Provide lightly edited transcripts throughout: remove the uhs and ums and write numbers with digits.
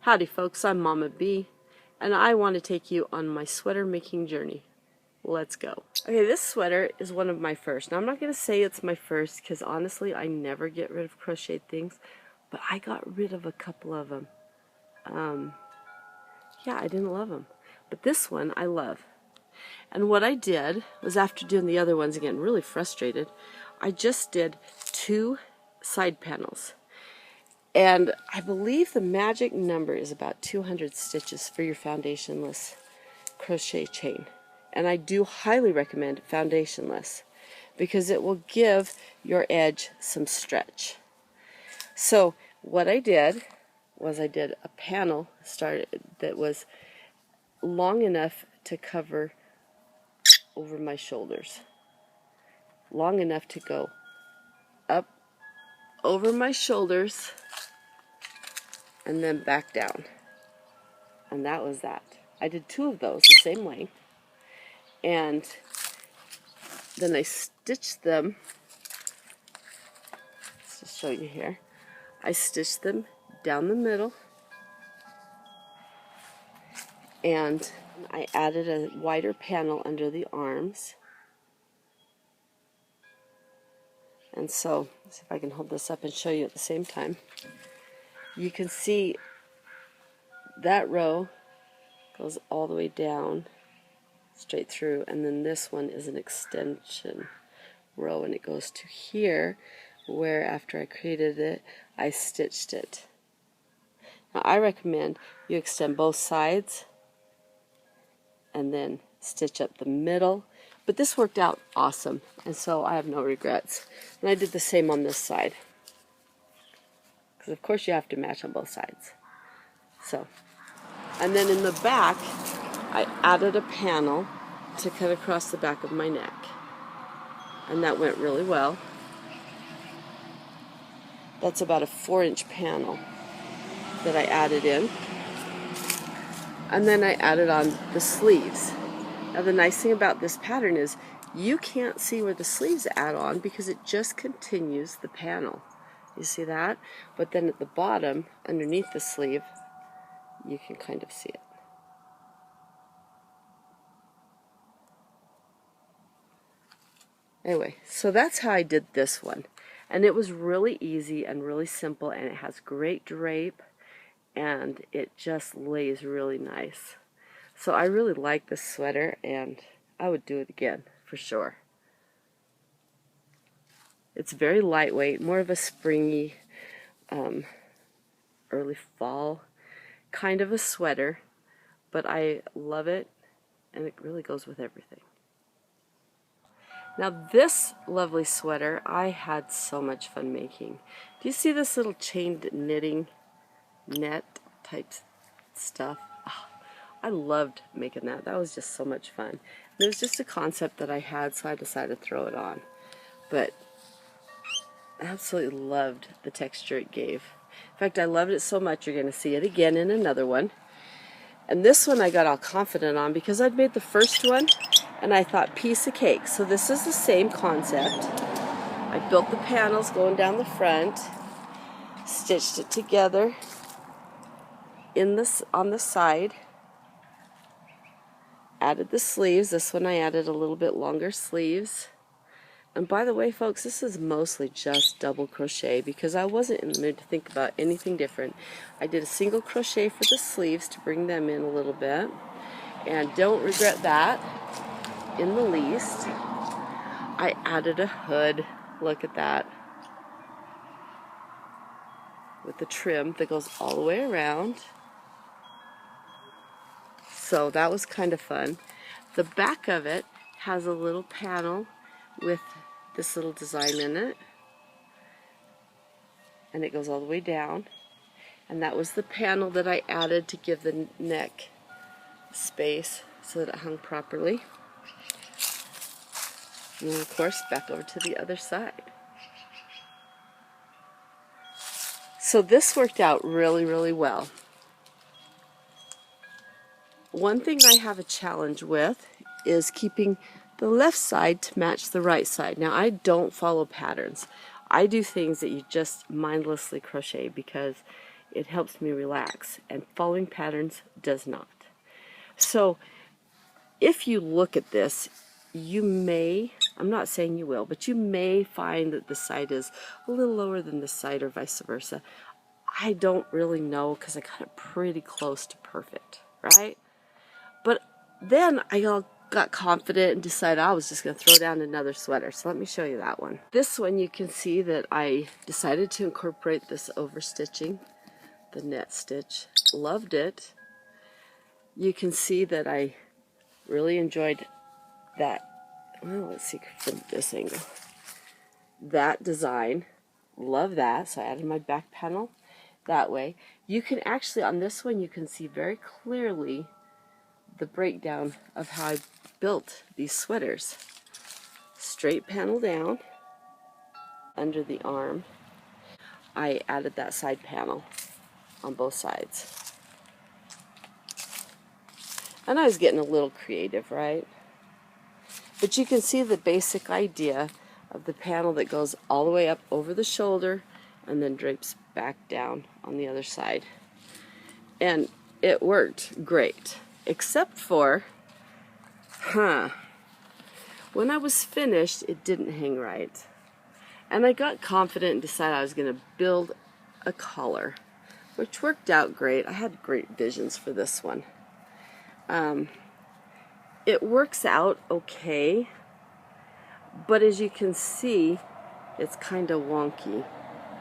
Howdy folks, I'm Mama B, and I want to take you on my sweater making journey. Let's go. Okay, this sweater is one of my first. Now I'm not going to say it's my first because honestly I never get rid of crocheted things, but I got rid of a couple of them. Yeah, I didn't love them, but this one I love. And what I did was, after doing the other ones again, really frustrated, I just did 2 side panels. And I believe the magic number is about 200 stitches for your foundationless crochet chain. And I do highly recommend foundationless because it will give your edge some stretch. So what I did was I did a panel that was long enough to cover over my shoulders. Long enough to go up over my shoulders and then back down. And that was that. I did 2 of those the same length, and then I stitched them. Let's just show you here. I stitched them down the middle, and I added a wider panel under the arms. And so, let's see if I can hold this up and show you at the same time. You can see that row goes all the way down, straight through, and then this one is an extension row, and it goes to here, where after I created it, I stitched it. Now I recommend you extend both sides and then stitch up the middle, but this worked out awesome, and so I have no regrets. And I did the same on this side, because of course you have to match on both sides. So, and then in the back I added a panel to cut across the back of my neck, and that went really well. That's about a 4-inch panel that I added in, and then I added on the sleeves. Now the nice thing about this pattern is you can't see where the sleeves add on because it just continues the panel. You see that? But then at the bottom, underneath the sleeve, you can kind of see it. Anyway, so that's how I did this one. And it was really easy and really simple, and it has great drape, and it just lays really nice. So I really like this sweater, and I would do it again for sure. It's very lightweight, more of a springy, early fall kind of a sweater, but I love it, and it really goes with everything. Now this lovely sweater I had so much fun making. Do you see this little chained knitting net type stuff? Oh, I loved making that. That was just so much fun. And it was just a concept that I had, so I decided to throw it on. But I absolutely loved the texture it gave. In fact, I loved it so much you're going to see it again in another one. And this one I got all confident on because I'd made the first one and I thought, piece of cake. So this is the same concept. I built the panels going down the front, stitched it together on the side, added the sleeves. This one I added a little bit longer sleeves. And by the way, folks, this is mostly just double crochet because I wasn't in the mood to think about anything different. I did a single crochet for the sleeves to bring them in a little bit, and don't regret that in the least. I added a hood. Look at that, with the trim that goes all the way around. So that was kind of fun. The back of it has a little panel with this little design in it, and it goes all the way down, and that was the panel that I added to give the neck space so that it hung properly. And then of course back over to the other side. So this worked out really, really well. One thing I have a challenge with is keeping the left side to match the right side. Now I don't follow patterns. I do things that you just mindlessly crochet because it helps me relax, and following patterns does not. So if you look at this, you may, I'm not saying you will, but you may find that the side is a little lower than this side or vice versa. I don't really know because I got it pretty close to perfect, right? But then I got confident and decided I was just going to throw down another sweater. So let me show you that one. This one, you can see that I decided to incorporate this overstitching, the net stitch. Loved it. You can see that I really enjoyed that. Well, let's see from this angle. That design. Love that. So I added my back panel that way. You can actually, on this one, you can see very clearly the breakdown of how I built these sweaters. Straight panel down under the arm. I added that side panel on both sides. And I was getting a little creative, right? But you can see the basic idea of the panel that goes all the way up over the shoulder and then drapes back down on the other side. And it worked great, except for, when I was finished, it didn't hang right. And I got confident and decided I was going to build a collar, which worked out great. I had great visions for this one. It works out okay, but as you can see, it's kind of wonky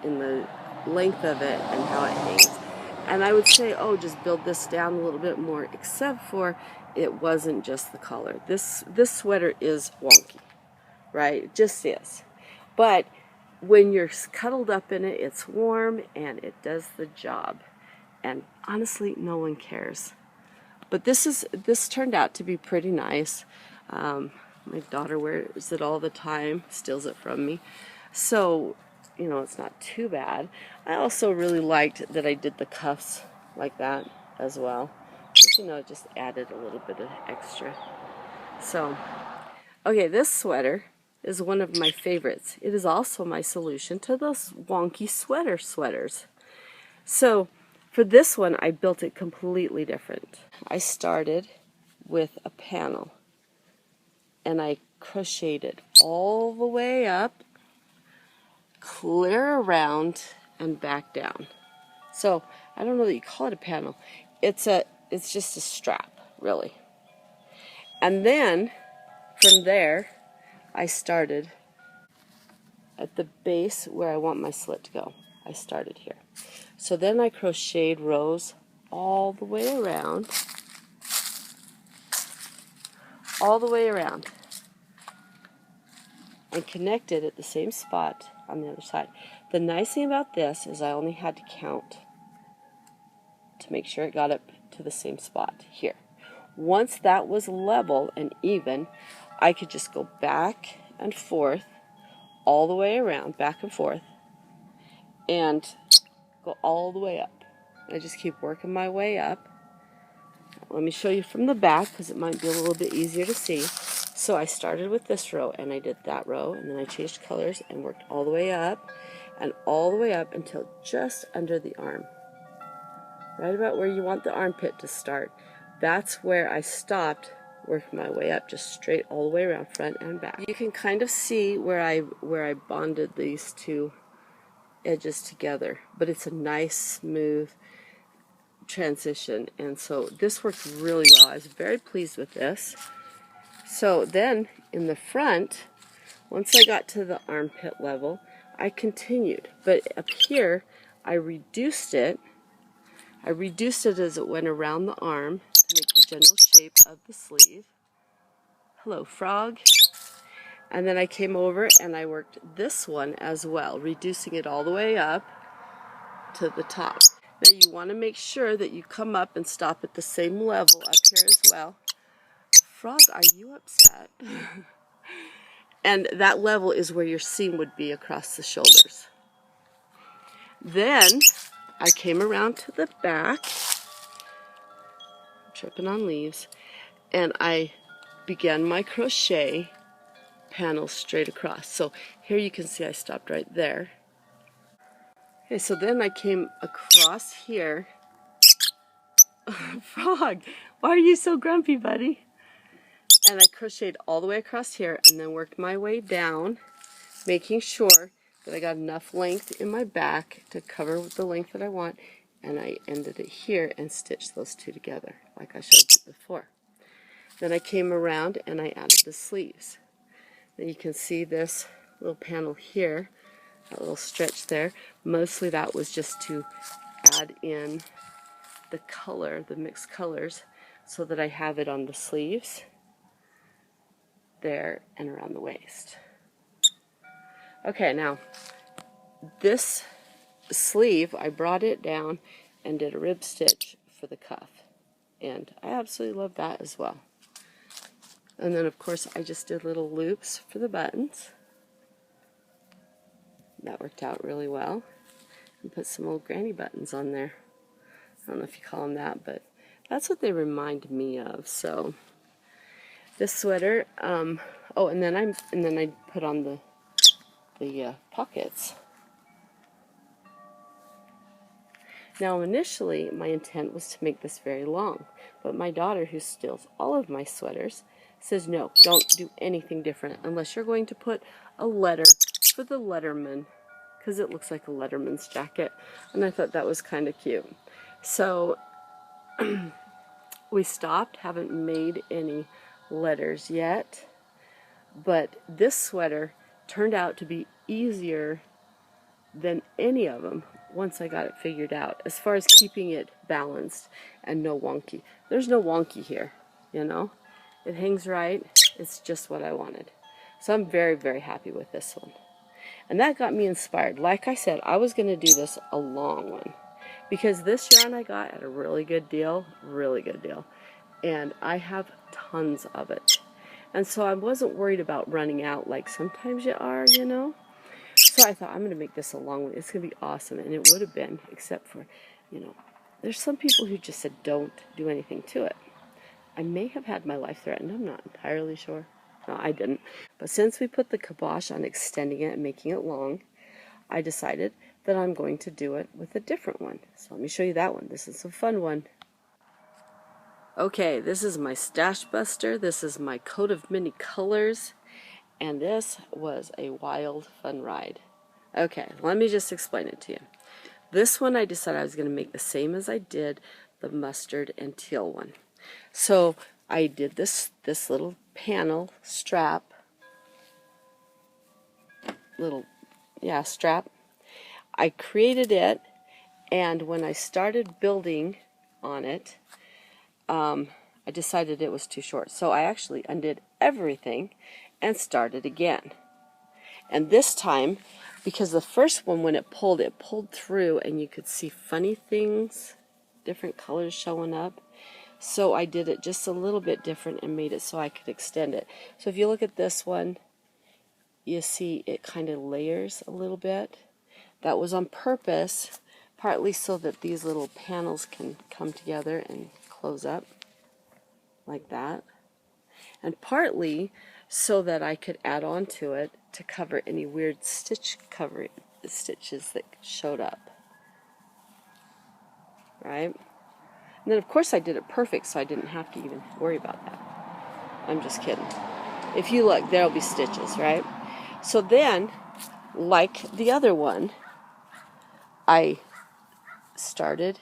in the length of it and how it hangs. And I would say, oh, just build this down a little bit more, except for it wasn't just the collar. This sweater is wonky, right? It just is. But when you're cuddled up in it, it's warm and it does the job. And honestly, no one cares. But this turned out to be pretty nice. My daughter wears it all the time, steals it from me. So, you know, it's not too bad. I also really liked that I did the cuffs like that as well. Just, you know, just added a little bit of extra. So, okay, this sweater is one of my favorites. It is also my solution to those wonky sweaters. So, for this one, I built it completely different. I started with a panel, and I crocheted all the way up, clear around, and back down. So, I don't know that you call it a panel. It's just a strap, really. And then, from there, I started at the base where I want my slit to go. I started here. So then I crocheted rows all the way around, and connected at the same spot on the other side. The nice thing about this is I only had to count to make sure it got up to the same spot here. Once that was level and even, I could just go back and forth all the way around, back and forth, and go all the way up. I just keep working my way up. Let me show you from the back because it might be a little bit easier to see. So I started with this row and I did that row, and then I changed colors and worked all the way up and all the way up until just under the arm. Right about where you want the armpit to start. That's where I stopped working my way up, just straight all the way around, front and back. You can kind of see where I bonded these two edges together, but it's a nice smooth transition, and so this worked really well. I was very pleased with this. So then in the front, once I got to the armpit level, I continued, but up here I reduced it as it went around the arm to make the general shape of the sleeve. Hello, frog. And then I came over and I worked this one as well, reducing it all the way up to the top. Now you want to make sure that you come up and stop at the same level up here as well. Frog, are you upset? And that level is where your seam would be across the shoulders. Then I came around to the back, tripping on leaves, and I began my crochet panels straight across. So here you can see I stopped right there. Okay, so then I came across here. Frog, why are you so grumpy, buddy? And I crocheted all the way across here and then worked my way down, making sure that I got enough length in my back to cover the length that I want, and I ended it here and stitched those two together like I showed you before. Then I came around and I added the sleeves. Now you can see this little panel here, that little stretch there. Mostly that was just to add in the color, the mixed colors, so that I have it on the sleeves there and around the waist. Okay, now this sleeve, I brought it down and did a rib stitch for the cuff, and I absolutely love that as well. And then of course I just did little loops for the buttons. That worked out really well. And put some old granny buttons on there. I don't know if you call them that, but that's what they remind me of. So this sweater, oh, and then I put on the pockets. Now initially my intent was to make this very long, but my daughter, who steals all of my sweaters, says no, don't do anything different unless you're going to put a letter for the letterman, because it looks like a letterman's jacket, and I thought that was kind of cute. So we stopped, haven't made any letters yet, but this sweater turned out to be easier than any of them once I got it figured out, as far as keeping it balanced and no wonky. There's no wonky here, you know. It hangs right. It's just what I wanted. So I'm very, very happy with this one. And that got me inspired. Like I said, I was going to do this a long one, because this yarn I got at a really good deal, and I have tons of it. And so I wasn't worried about running out like sometimes you are, you know. So I thought, I'm going to make this a long one. It's going to be awesome, and it would have been, except for, you know, there's some people who just said don't do anything to it. I may have had my life threatened. I'm not entirely sure. No, I didn't. But since we put the kibosh on extending it and making it long, I decided that I'm going to do it with a different one. So let me show you that one. This is a fun one. Okay, this is my stash buster. This is my coat of many colors. And this was a wild, fun ride. Okay, let me just explain it to you. This one I decided I was going to make the same as I did the mustard and teal one. So I did this little panel strap, strap. I created it, and when I started building on it, I decided it was too short. So I actually undid everything and started again. And this time, because the first one, when it pulled through, and you could see funny things, different colors showing up. So I did it just a little bit different and made it so I could extend it. So if you look at this one, you see it kind of layers a little bit. That was on purpose, partly so that these little panels can come together and close up like that, and partly so that I could add on to it to cover any weird stitches that showed up, right? And then of course I did it perfect, so I didn't have to even worry about that. I'm just kidding. If you look, there'll be stitches, right? So then, like the other one, I started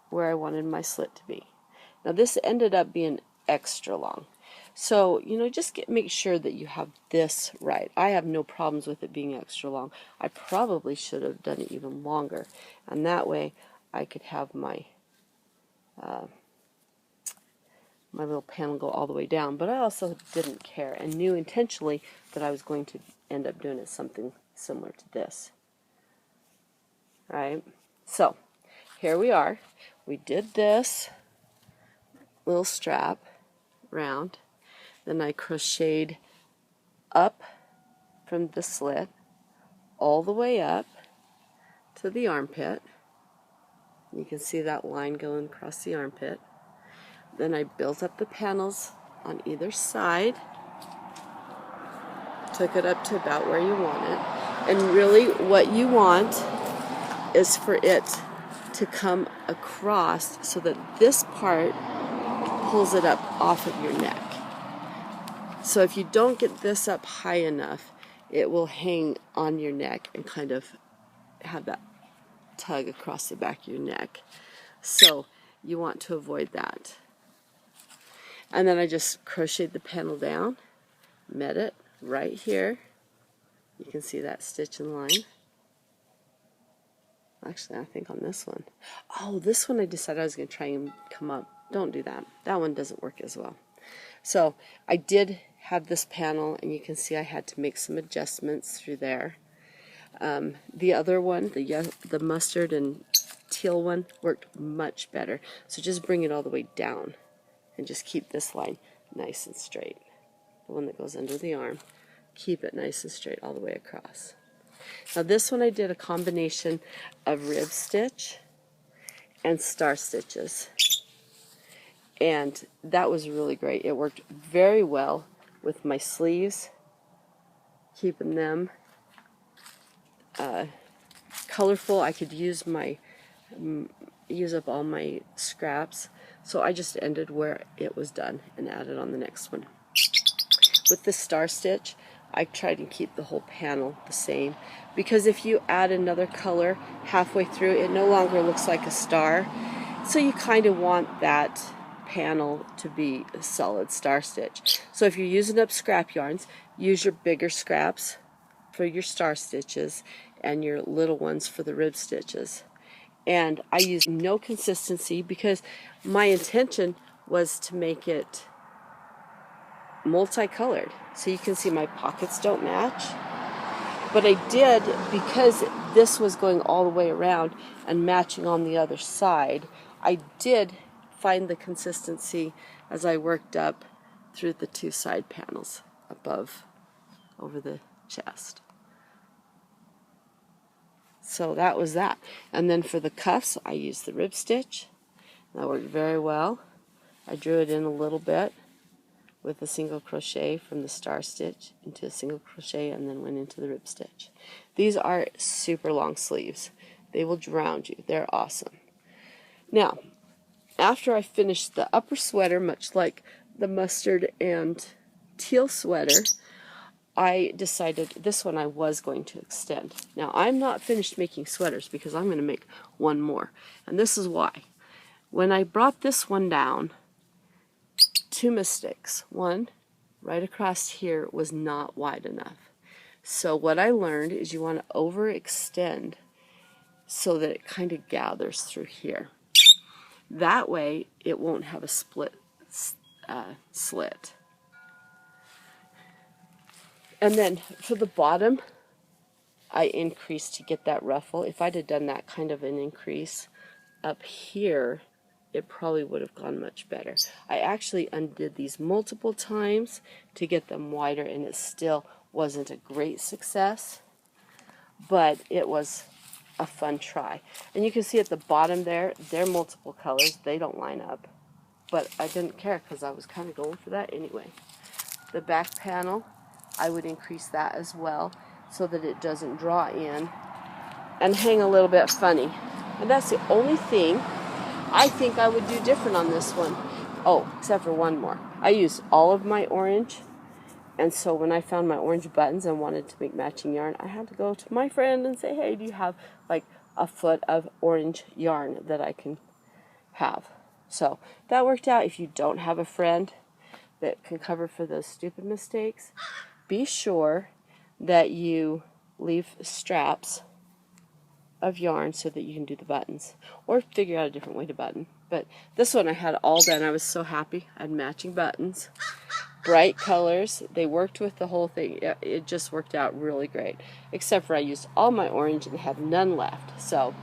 where I wanted my slit to be. Now this ended up being extra long. So, you know, just make sure that you have this right. I have no problems with it being extra long. I probably should have done it even longer. And that way I could have my my little panel go all the way down. But I also didn't care and knew intentionally that I was going to end up doing it something similar to this. Right? So, here we are. We did this little strap round. Then I crocheted up from the slit all the way up to the armpit. You can see that line going across the armpit. Then I built up the panels on either side, took it up to about where you want it. And really what you want is for it to come across so that this part pulls it up off of your neck. So if you don't get this up high enough, it will hang on your neck and kind of have that tug across the back of your neck. So you want to avoid that. And then I just crocheted the panel down, met it right here. You can see that stitch in line. Actually, I think on this one. Oh, this one I decided I was going to try and come up. Don't do that. That one doesn't work as well. So I did have this panel, and you can see I had to make some adjustments through there. The other one, the mustard and teal one, worked much better. So just bring it all the way down and just keep this line nice and straight. The one that goes under the arm. Keep it nice and straight all the way across. Now this one I did a combination of rib stitch and star stitches. And that was really great. It worked very well with my sleeves, keeping them colorful. I could use up all my scraps, so I just ended where it was done and added on the next one. With the star stitch, I tried to keep the whole panel the same, because if you add another color halfway through, it no longer looks like a star. So you kind of want that panel to be a solid star stitch. So if you're using up scrap yarns, use your bigger scraps for your star stitches and your little ones for the rib stitches. And I used no consistency because my intention was to make it multicolored. So you can see my pockets don't match. But I did, because this was going all the way around and matching on the other side, I did find the consistency as I worked up through the two side panels above, over the chest. So that was that. And then for the cuffs, I used the rib stitch. That worked very well. I drew it in a little bit with a single crochet from the star stitch into a single crochet, and then went into the rib stitch. These are super long sleeves. They will drown you. They're awesome. Now, after I finished the upper sweater, much like the mustard and teal sweater, I decided this one I was going to extend. Now, I'm not finished making sweaters because I'm going to make one more. And this is why. When I brought this one down, two mistakes. One, right across here was not wide enough. So what I learned is you want to overextend so that it kind of gathers through here. That way it won't have a split slit. And then for the bottom, I increased to get that ruffle. If I'd have done that kind of an increase up here, it probably would have gone much better. I actually undid these multiple times to get them wider, and it still wasn't a great success, but it was a fun try. And you can see at the bottom there, they're multiple colors. They don't line up, but I didn't care because I was kind of going for that anyway. The back panel, I would increase that as well so that it doesn't draw in and hang a little bit funny. And that's the only thing I think I would do different on this one. Oh, except for one more. I used all of my orange, and so when I found my orange buttons and wanted to make matching yarn, I had to go to my friend and say, hey, do you have like a foot of orange yarn that I can have? So that worked out. If you don't have a friend that can cover for those stupid mistakes, be sure that you leave straps of yarn so that you can do the buttons, or figure out a different way to button. But this one I had all done. I was so happy. I had matching buttons, bright colors. They worked with the whole thing. It just worked out really great, except for I used all my orange and have none left. So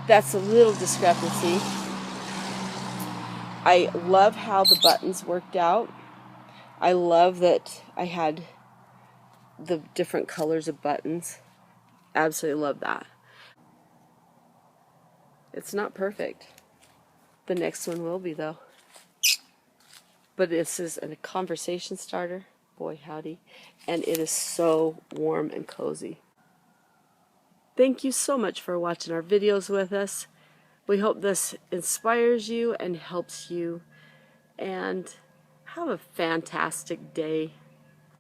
that's a little discrepancy. I love how the buttons worked out. I love that I had the different colors of buttons. Absolutely love that. It's not perfect. The next one will be, though. But this is a conversation starter. Boy, howdy. And it is so warm and cozy. Thank you so much for watching our videos with us. We hope this inspires you and helps you. And have a fantastic day.